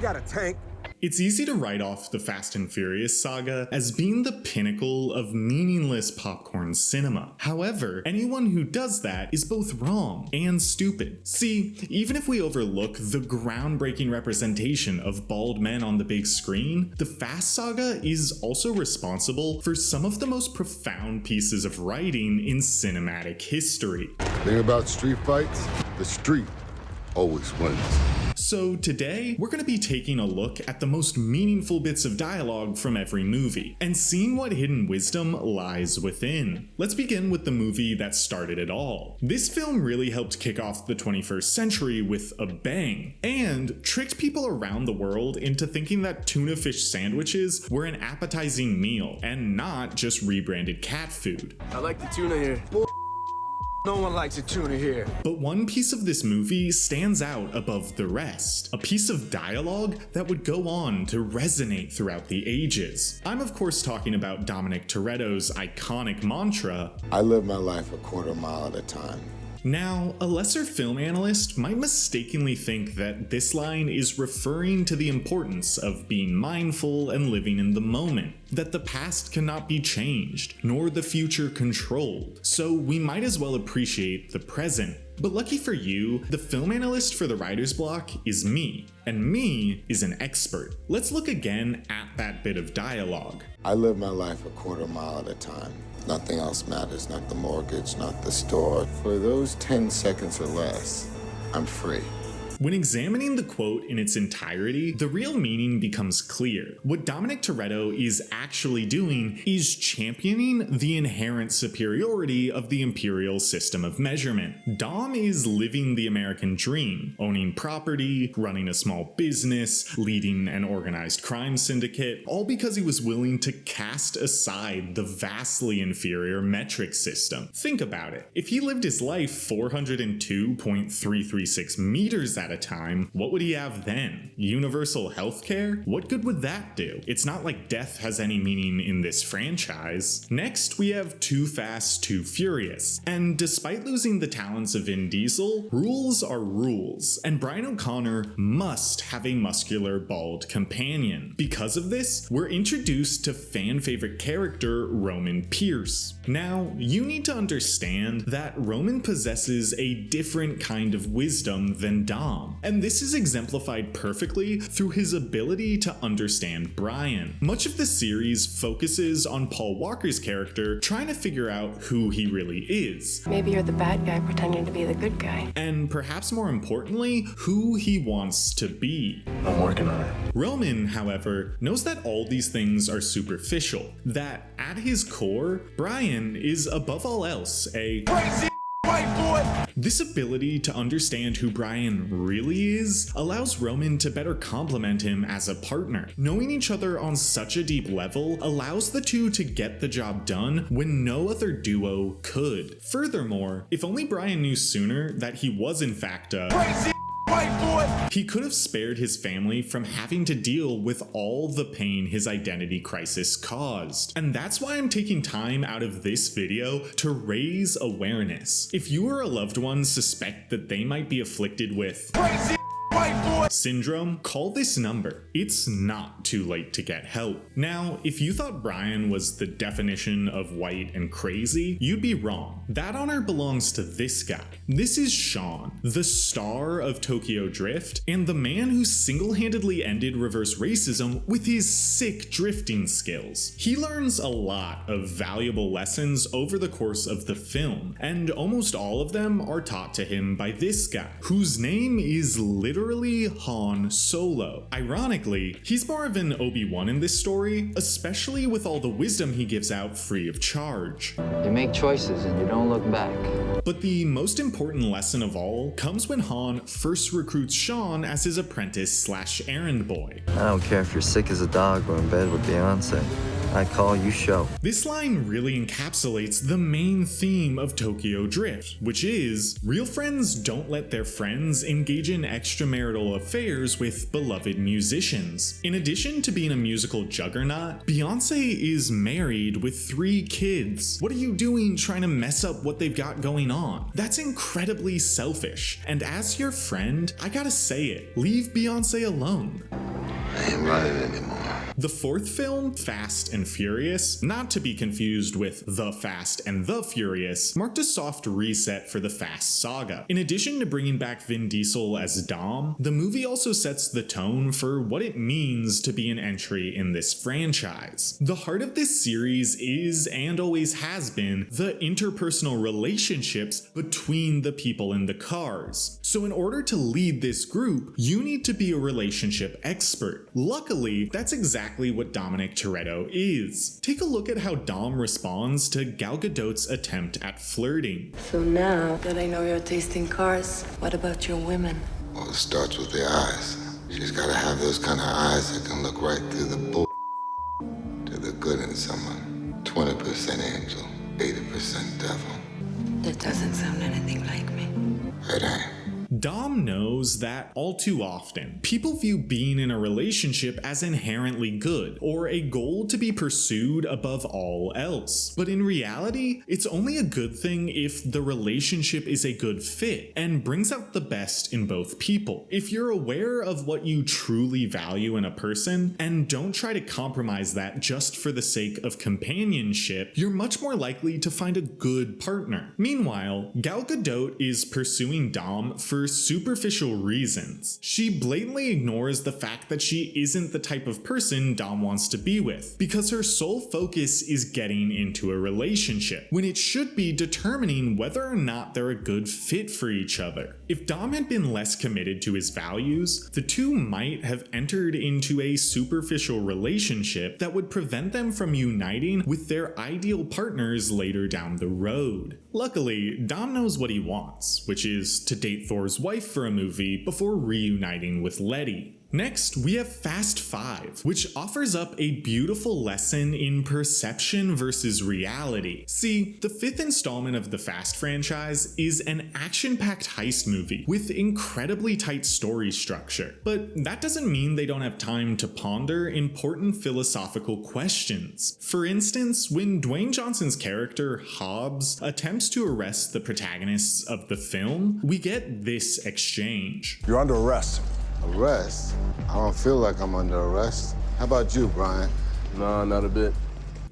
got a tank. It's easy to write off the Fast and Furious saga as being the pinnacle of meaningless popcorn cinema. However, anyone who does that is both wrong and stupid. See, even if we overlook the groundbreaking representation of bald men on the big screen, the Fast Saga is also responsible for some of the most profound pieces of writing in cinematic history. Thing about street fights, the street always wins. So today, we're going to be taking a look at the most meaningful bits of dialogue from every movie, and seeing what hidden wisdom lies within. Let's begin with the movie that started it all. This film really helped kick off the 21st century with a bang, and tricked people around the world into thinking that tuna fish sandwiches were an appetizing meal, and not just rebranded cat food. I like the tuna here. No one likes a tuna here. But one piece of this movie stands out above the rest, a piece of dialogue that would go on to resonate throughout the ages. I'm of course talking about Dominic Toretto's iconic mantra, I live my life a quarter mile at a time. Now, a lesser film analyst might mistakenly think that this line is referring to the importance of being mindful and living in the moment, that the past cannot be changed, nor the future controlled, so we might as well appreciate the present. But lucky for you, the film analyst for the writer's block is me, and me is an expert. Let's look again at that bit of dialogue. I live my life a quarter mile at a time. Nothing else matters, not the mortgage, not the store. For those 10 seconds or less, I'm free. When examining the quote in its entirety, the real meaning becomes clear. What Dominic Toretto is actually doing is championing the inherent superiority of the imperial system of measurement. Dom is living the American dream, owning property, running a small business, leading an organized crime syndicate, all because he was willing to cast aside the vastly inferior metric system. Think about it. If he lived his life 402.336 meters at a time, what would he have then? Universal healthcare? What good would that do? It's not like death has any meaning in this franchise. Next, we have Too Fast, Too Furious. And despite losing the talents of Vin Diesel, rules are rules, and Brian O'Connor must have a muscular bald companion. Because of this, we're introduced to fan favorite character Roman Pierce. Now, you need to understand that Roman possesses a different kind of wisdom than Dom. And this is exemplified perfectly through his ability to understand Brian. Much of the series focuses on Paul Walker's character trying to figure out who he really is. Maybe you're the bad guy pretending to be the good guy. And perhaps more importantly, who he wants to be. I'm working on it. Roman, however, knows that all these things are superficial, that at his core, Brian is above all else a crazy white boy. This ability to understand who Brian really is allows Roman to better complement him as a partner. Knowing each other on such a deep level allows the two to get the job done when no other duo could. Furthermore, if only Brian knew sooner that he was in fact a crazy white boy, he could have spared his family from having to deal with all the pain his identity crisis caused. And that's why I'm taking time out of this video to raise awareness. If you or a loved one suspect that they might be afflicted with crazy white boy syndrome, call this number. It's not too late to get help. Now, if you thought Brian was the definition of white and crazy, you'd be wrong. That honor belongs to this guy. This is Sean, the star of Tokyo Drift, and the man who single-handedly ended reverse racism with his sick drifting skills. He learns a lot of valuable lessons over the course of the film, and almost all of them are taught to him by this guy, whose name is literally Han Solo. Ironically, he's more of an Obi-Wan in this story, especially with all the wisdom he gives out free of charge. You make choices and you don't look back. But the most important lesson of all comes when Han first recruits Sean as his apprentice slash errand boy. I don't care if you're sick as a dog or in bed with Beyonce. I call you show. This line really encapsulates the main theme of Tokyo Drift, which is, real friends don't let their friends engage in extramarital affairs with beloved musicians. In addition to being a musical juggernaut, Beyonce is married with 3 kids. What are you doing trying to mess up what they've got going on? That's incredibly selfish, and as your friend, I gotta say it, leave Beyonce alone. ain't running anymore. The fourth film, Fast and Furious, not to be confused with The Fast and the Furious, marked a soft reset for the Fast Saga. In addition to bringing back Vin Diesel as Dom, the movie also sets the tone for what it means to be an entry in this franchise. The heart of this series is, and always has been, the interpersonal relationships between the people in the cars. So in order to lead this group, you need to be a relationship expert. Luckily, that's exactly what Dominic Toretto is. Take a look at how Dom responds to Gal Gadot's attempt at flirting. So now that I know your taste in cars, what about your women? Well, it starts with the eyes. She's gotta have those kind of eyes that can look right through the bull to the good in someone. 20% angel, 80% devil. That doesn't sound anything like me. It ain't. Dom knows that all too often, people view being in a relationship as inherently good, or a goal to be pursued above all else. But in reality, it's only a good thing if the relationship is a good fit and brings out the best in both people. If you're aware of what you truly value in a person and don't try to compromise that just for the sake of companionship, you're much more likely to find a good partner. Meanwhile, Gal Gadot is pursuing Dom for superficial reasons. She blatantly ignores the fact that she isn't the type of person Dom wants to be with, because her sole focus is getting into a relationship, when it should be determining whether or not they're a good fit for each other. If Dom had been less committed to his values, the two might have entered into a superficial relationship that would prevent them from uniting with their ideal partners later down the road. Luckily, Dom knows what he wants, which is to date Thor's wife for a movie before reuniting with Letty. Next, we have Fast 5, which offers up a beautiful lesson in perception versus reality. See, the fifth installment of the Fast franchise is an action-packed heist movie with incredibly tight story structure. But that doesn't mean they don't have time to ponder important philosophical questions. For instance, when Dwayne Johnson's character, Hobbs, attempts to arrest the protagonists of the film, we get this exchange. You're under arrest. Arrest? I don't feel like I'm under arrest. How about you, Brian? Nah, not a bit.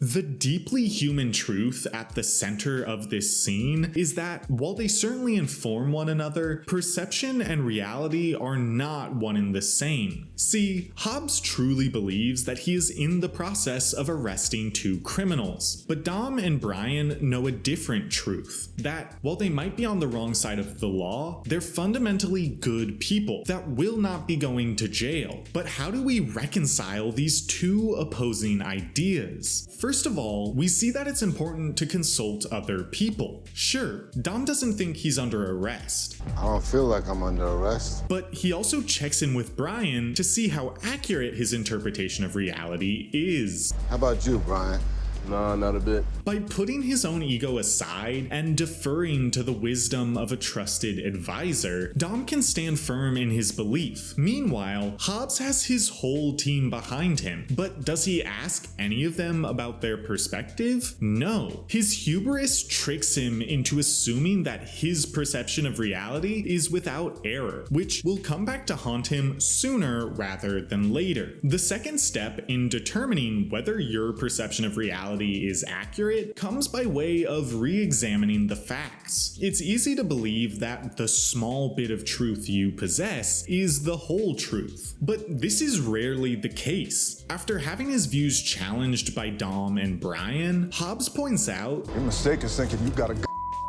The deeply human truth at the center of this scene is that while they certainly inform one another, perception and reality are not one and the same. See, Hobbs truly believes that he is in the process of arresting two criminals, but Dom and Brian know a different truth, that while they might be on the wrong side of the law, they're fundamentally good people that will not be going to jail. But how do we reconcile these two opposing ideas? First of all, we see that it's important to consult other people. Sure, Dom doesn't think he's under arrest. I don't feel like I'm under arrest. But he also checks in with Brian to see how accurate his interpretation of reality is. How about you, Brian? Nah, not a bit. By putting his own ego aside and deferring to the wisdom of a trusted advisor, Dom can stand firm in his belief. Meanwhile, Hobbs has his whole team behind him, but does he ask any of them about their perspective? No. His hubris tricks him into assuming that his perception of reality is without error, which will come back to haunt him sooner rather than later. The second step in determining whether your perception of reality is accurate comes by way of re-examining the facts. It's easy to believe that the small bit of truth you possess is the whole truth, but this is rarely the case. After having his views challenged by Dom and Brian, Hobbs points out, Your mistake is thinking you've got a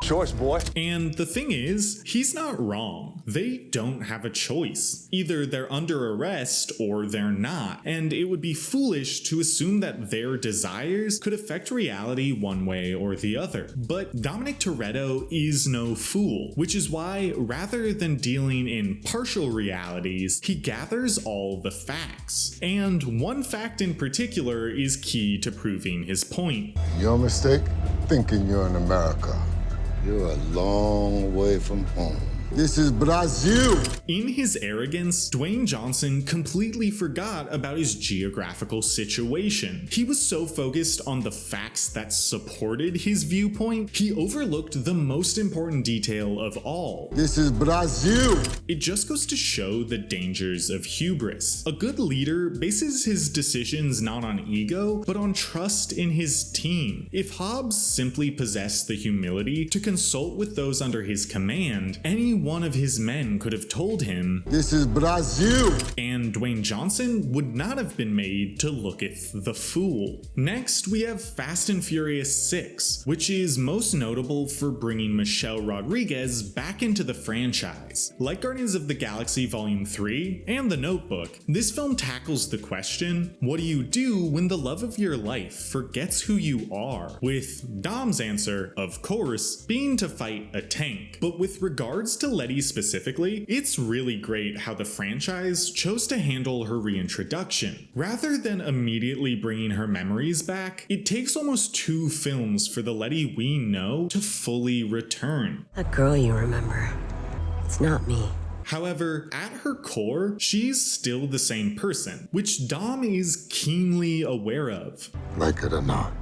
choice, boy. And the thing is, he's not wrong. They don't have a choice. Either they're under arrest or they're not, and it would be foolish to assume that their desires could affect reality one way or the other. But Dominic Toretto is no fool, which is why, rather than dealing in partial realities, he gathers all the facts. And one fact in particular is key to proving his point. Your mistake? Thinking you're in America. You're a long way from home. This is Brazil. In his arrogance, Dwayne Johnson completely forgot about his geographical situation. He was so focused on the facts that supported his viewpoint, he overlooked the most important detail of all. This is Brazil. It just goes to show the dangers of hubris. A good leader bases his decisions not on ego, but on trust in his team. If Hobbs simply possessed the humility to consult with those under his command, any one of his men could have told him, This is Brazil. and Dwayne Johnson would not have been made to looketh the fool. Next, we have Fast and Furious 6, which is most notable for bringing Michelle Rodriguez back into the franchise. Like Guardians of the Galaxy Volume 3 and The Notebook, this film tackles the question, what do you do when the love of your life forgets who you are? With Dom's answer, of course, being to fight a tank. But with regards to Letty specifically, it's really great how the franchise chose to handle her reintroduction. Rather than immediately bringing her memories back, it takes almost 2 films for the Letty we know to fully return. That girl you remember, it's not me. However, at her core, she's still the same person, which Dom is keenly aware of. Like it or not,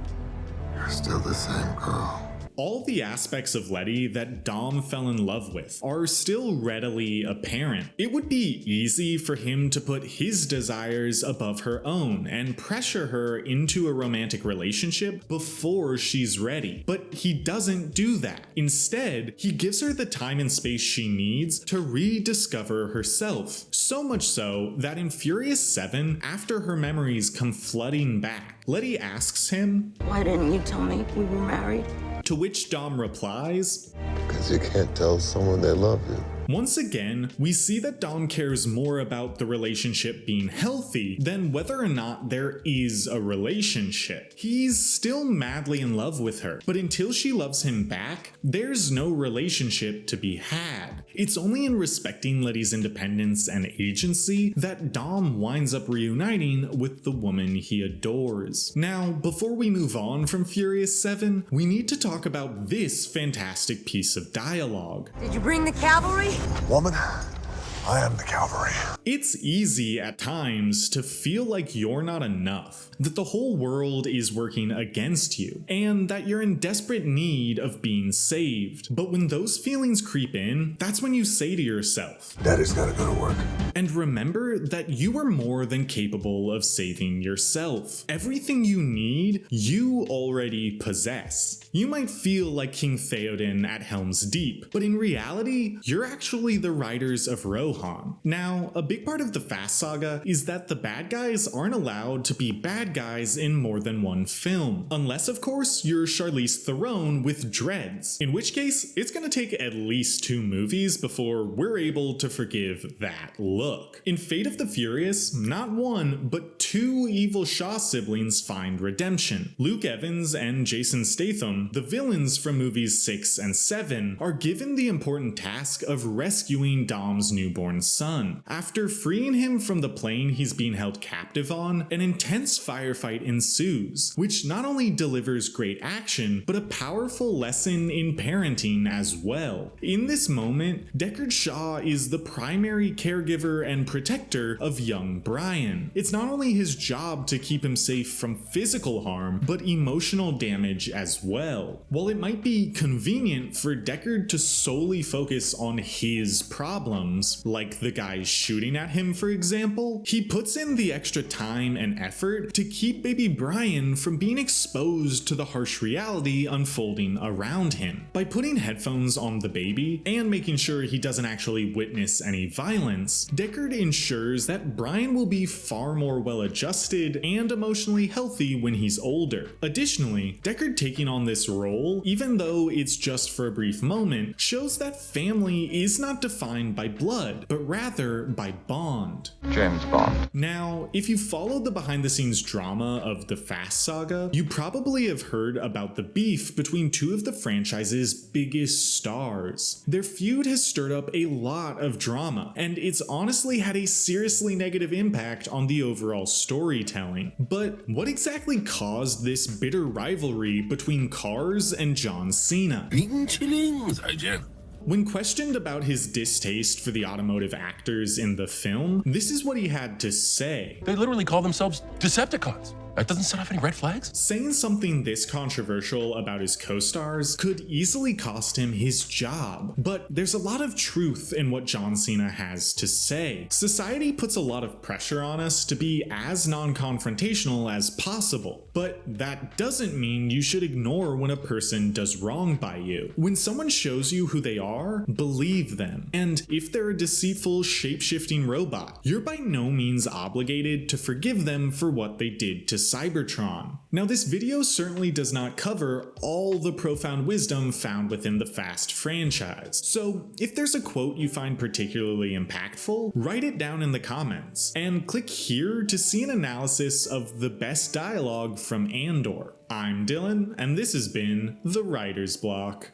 you're still the same girl. All the aspects of Letty that Dom fell in love with are still readily apparent. It would be easy for him to put his desires above her own and pressure her into a romantic relationship before she's ready. But he doesn't do that. Instead, he gives her the time and space she needs to rediscover herself. So much so that in Furious 7, after her memories come flooding back, Letty asks him, Why didn't you tell me we were married? to which Dom replies, Because you can't tell someone they love you. Once again, we see that Dom cares more about the relationship being healthy than whether or not there is a relationship. He's still madly in love with her, but until she loves him back, there's no relationship to be had. It's only in respecting Letty's independence and agency that Dom winds up reuniting with the woman he adores. Now, before we move on from Furious 7, we need to talk about this fantastic piece of dialogue. Did you bring the cavalry? Woman, I am the cavalry. It's easy at times to feel like you're not enough, that the whole world is working against you, and that you're in desperate need of being saved. But when those feelings creep in, that's when you say to yourself, Daddy's gotta go to work. and remember that you are more than capable of saving yourself. Everything you need, you already possess. You might feel like King Theoden at Helm's Deep, but in reality, you're actually the riders of Rohan. Now, a big part of the Fast Saga is that the bad guys aren't allowed to be bad guys in more than one film. Unless, of course, you're Charlize Theron with dreads, in which case, it's gonna take at least 2 movies before we're able to forgive that look. In Fate of the Furious, not 1, but 2 evil Shaw siblings find redemption. Luke Evans and Jason Statham, the villains from movies 6 and 7, are given the important task of rescuing Dom's newborn son. After freeing him from the plane he's being held captive on, an intense firefight ensues, which not only delivers great action, but a powerful lesson in parenting as well. In this moment, Deckard Shaw is the primary caregiver and protector of young Brian. It's not only his job to keep him safe from physical harm, but emotional damage as well. While it might be convenient for Deckard to solely focus on his problems, like the guys shooting at him for example, he puts in the extra time and effort to keep baby Brian from being exposed to the harsh reality unfolding around him. By putting headphones on the baby and making sure he doesn't actually witness any violence, Deckard ensures that Brian will be far more well adjusted and emotionally healthy when he's older. Additionally, Deckard taking on this role, even though it's just for a brief moment, shows that family is not defined by blood, but rather by bond. James Bond. Now, if you followed the behind-the-scenes drama of the Fast Saga, you probably have heard about the beef between 2 of the franchise's biggest stars. Their feud has stirred up a lot of drama, and it's honestly had a seriously negative impact on the overall storytelling. But what exactly caused this bitter rivalry between Cars and John Cena? Beaten Chillings, Sergeant. When questioned about his distaste for the automotive actors in the film, this is what he had to say. They literally call themselves Decepticons. That doesn't set off any red flags? Saying something this controversial about his co-stars could easily cost him his job, but there's a lot of truth in what John Cena has to say. Society puts a lot of pressure on us to be as non-confrontational as possible, but that doesn't mean you should ignore when a person does wrong by you. When someone shows you who they are, believe them. And if they're a deceitful, shape-shifting robot, you're by no means obligated to forgive them for what they did to Cybertron. Now, this video certainly does not cover all the profound wisdom found within the Fast franchise, so if there's a quote you find particularly impactful, write it down in the comments, and click here to see an analysis of the best dialogue from Andor. I'm Dylan, and this has been The Writer's Block.